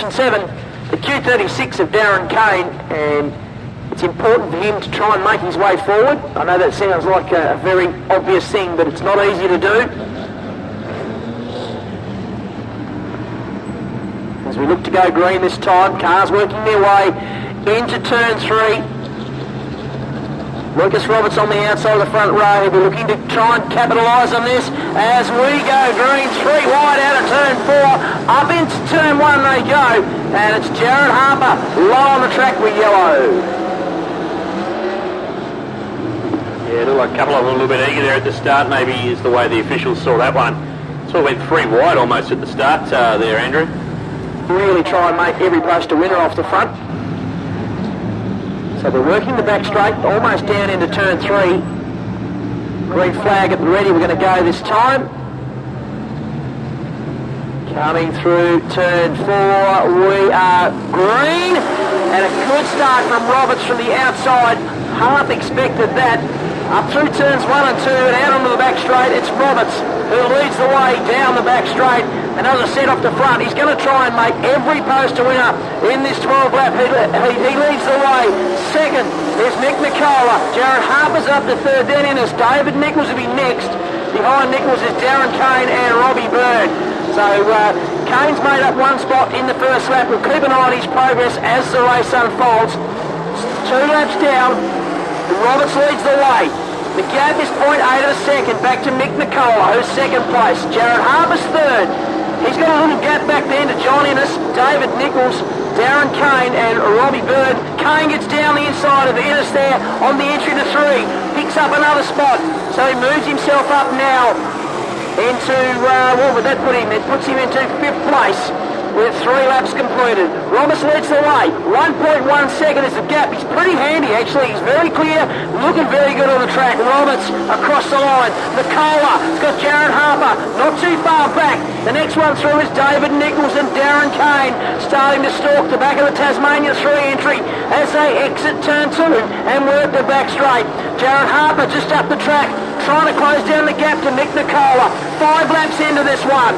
position 7, the Q36 of Darren Kane, and it's important for him to try and make his way forward. I know that sounds like a very obvious thing, but it's not easy to do. As we look to go green this time, cars working their way into turn 3. Lucas Roberts on the outside of the front row. We're looking to try and capitalise on this as we go green, 3 wide out of turn 4. Up into turn 1 they go, and it's Jared Harper low on the track with yellow. Yeah, it looked like a couple of them a little bit eager there at the start, maybe is the way the officials saw that one. So it went 3 wide almost at the start there, Andrew. Really try and make every post a winner off the front. So we're working the back straight, almost down into turn 3. Green flag at the ready, we're going to go this time. Coming through turn 4, we are green. And a good start from Roberts from the outside. Half expected that. Up through turns 1 and 2 and out onto the back straight, it's Roberts who leads the way down the back straight. Another set off the front. He's going to try and make every post a winner in this 12 lap. He leads the way. Second is Mick Nicola. Jared Harper's up to third. Then in is David Nichols will be next. Behind Nichols is Darren Kane and Robbie Bird. So Kane's made up 1 spot in the first lap. We'll keep an eye on his progress as the race unfolds. 2 laps down. Roberts leads the way. The gap is 0.8 of a second back to Mick Nicola, who's second place. Jared Harper's third. He's got a little gap back then to John Innes, David Nichols, Darren Kane and Robbie Bird. Kane gets down the inside of Innes there on the entry to 3. Picks up another spot. So he moves himself up now into, what would that put him? It puts him into 5th place with 3 laps completed. Roberts leads the way. 1.1 second is the gap. He's pretty handy actually. He's very clear, looking very good on the track. Roberts across the line. Nicola has got Jared Harper not too far back. The next one through is David Nichols and Darren Kane starting to stalk the back of the Tasmania 3 entry as they exit turn 2 and work the back straight. Jared Harper just up the track trying to close down the gap to Mick Nicola. 5 laps into this one.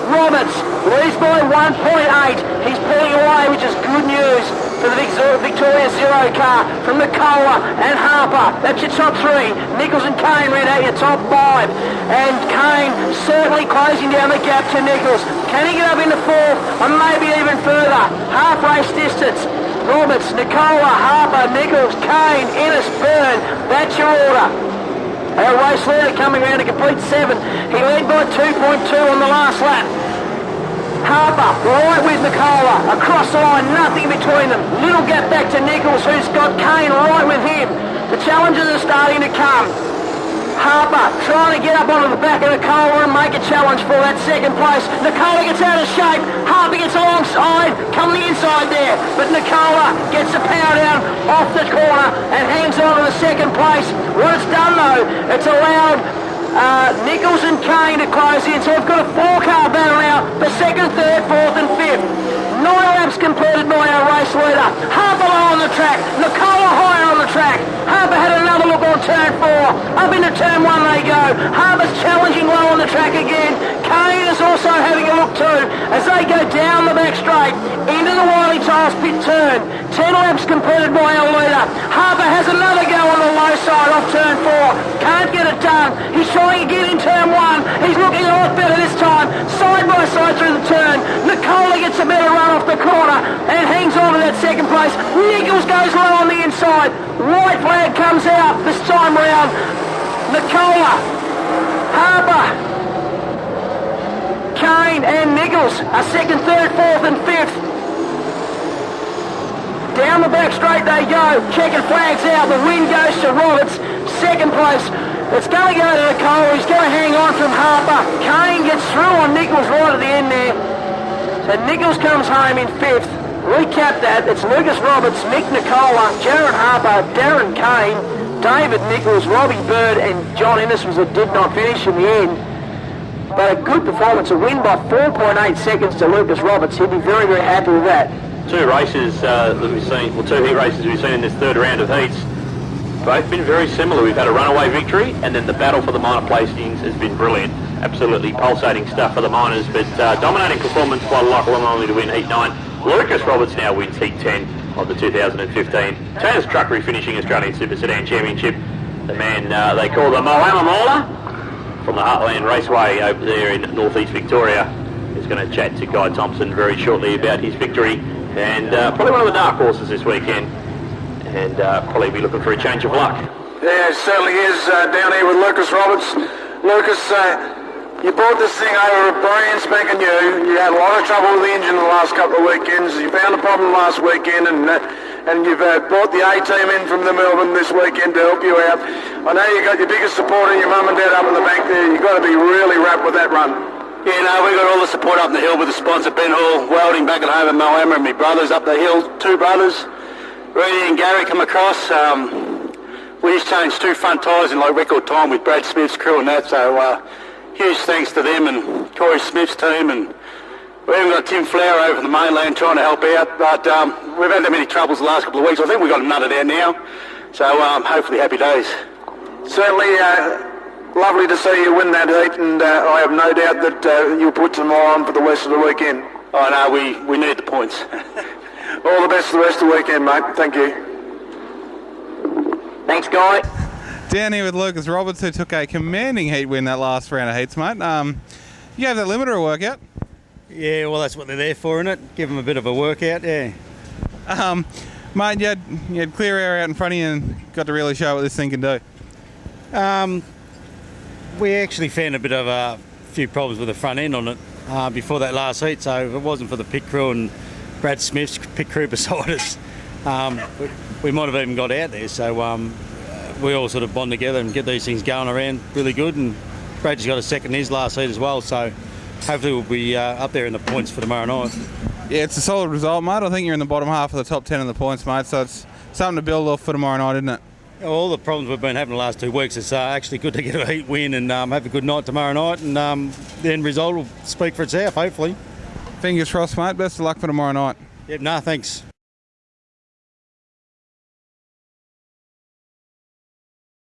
Roberts leads by 1.8. He's pulling away, which is good news for the Victoria Zero car from Nicola and Harper. That's your top 3. Nichols and Kane read out your top 5. And Kane certainly closing down the gap to Nichols. Can he get up into 4th or maybe even further? Half race distance. Roberts, Nicola, Harper, Nichols, Kane, Innes, Byrne. That's your order. Our race leader coming around to complete 7. He led by 2.2 on the last lap. Harper right with Nicola across the line, nothing between them. Little gap back to Nichols, who's got Kane right with him. The challenges are starting to come. Harper trying to get up onto the back of Nicola and make a challenge for that 2nd place. Nicola gets out of shape. Harper gets alongside, come the inside there. But Nicola gets the power down off the corner and hangs on to the 2nd place. What it's done though, it's allowed Nichols and Kane to close in. So we've got a 4-car battle now for 2nd, 3rd, 4th and 5th. 9 laps completed by our race leader. Harper low on the track. Nicola higher on the track. Harper had another look on turn 4. Up into turn 1 they go. Harper's challenging low on the track again. Kane is also having a look too as they go down the back straight into the Wiley Tiles pit turn. 10 laps completed by our leader. Harper has another go on the low side off turn 4. Can't get it done. He's trying again in turn 1. He's looking a lot better this time. Side by side through the turn. Nicola gets a better run off the corner and hangs on to that 2nd place. Nichols goes low on the inside. White flag comes out this time round. Nicola, Harper, Kane and Nichols are 2nd, 3rd, 4th and 5th. Down the back straight they go. Checkered flags out. The win goes to Roberts. 2nd place. It's going to go to Nicola. He's going to hang on from Harper. Kane gets through on Nichols right at the end there. So Nichols comes home in 5th. Recap that. It's Lucas Roberts, Mick Nicola, Jared Harper, Darren Kane, David Nichols, Robbie Bird and John Innes did not finish in the end. But a good performance, a win by 4.8 seconds to Lucas Roberts. He'd be very, very happy with that. 2 races that we've seen, well 2 heat races we've seen in this 3rd round of heats. Both been very similar. We've had a runaway victory and then the battle for the minor placings has been brilliant. Absolutely pulsating stuff for the minors, but dominating performance by Lachlan only to win Heat 9 Lucas Roberts now wins Heat 10 of the 2015 Turners Truckery Finishing Australian Super Sedan Championship. The man they call the Moama Mauler from the Heartland Raceway over there in northeast Victoria is going to chat to Guy Thompson very shortly about his victory, and probably one of the dark horses this weekend, and probably be looking for a change of luck. Yeah, it certainly is down here with Lucas Roberts. Lucas, you brought this thing over brand spanking new. You had a lot of trouble with the engine the last couple of weekends. You found a problem last weekend, and you've brought the A-team in from the Melbourne this weekend to help you out. I know you got your biggest supporter, your mum and dad up in the bank there. You've got to be really wrapped with that run. Yeah, no, we got all the support up the hill with the sponsor Ben Hall, welding back at home at Moama, and my brothers up the hill, 2 brothers, Rudy and Gary, come across. We just changed 2 front tyres in like record time with Brad Smith's crew and that, so huge thanks to them and Corey Smith's team, and we even got Tim Flower over from the mainland trying to help out, but we've had that many troubles the last couple of weeks. I think we've got them nutted out now, so hopefully happy days. Certainly lovely to see you win that heat, and I have no doubt that you'll put some more on for the rest of the weekend. Oh no, we need the points. All the best for the rest of the weekend, mate. Thank you. Thanks, Guy. Down here with Lucas Roberts, who took a commanding heat win that last round of heats, mate. You gave that limiter a workout. Yeah, well, that's what they're there for, isn't it? Give them a bit of a workout, yeah. Mate, you had clear air out in front of you and got to really show what this thing can do. We actually found a bit of a few problems with the front end on it before that last heat, so if it wasn't for the pit crew and Brad Smith's pit crew beside us, we might have even got out there. So we all sort of bond together and get these things going around really good, and Brad's got a second in his last heat as well, so hopefully we'll be up there in the points for tomorrow night. Yeah, it's a solid result, mate. I think you're in the bottom half of the top 10 in the points, mate, so it's something to build off for tomorrow night, isn't it? All the problems we've been having the last 2 weeks, it's actually good to get a heat win and have a good night tomorrow night, and the end result will speak for itself, hopefully. Fingers crossed, mate. Best of luck for tomorrow night. Yep, no, thanks.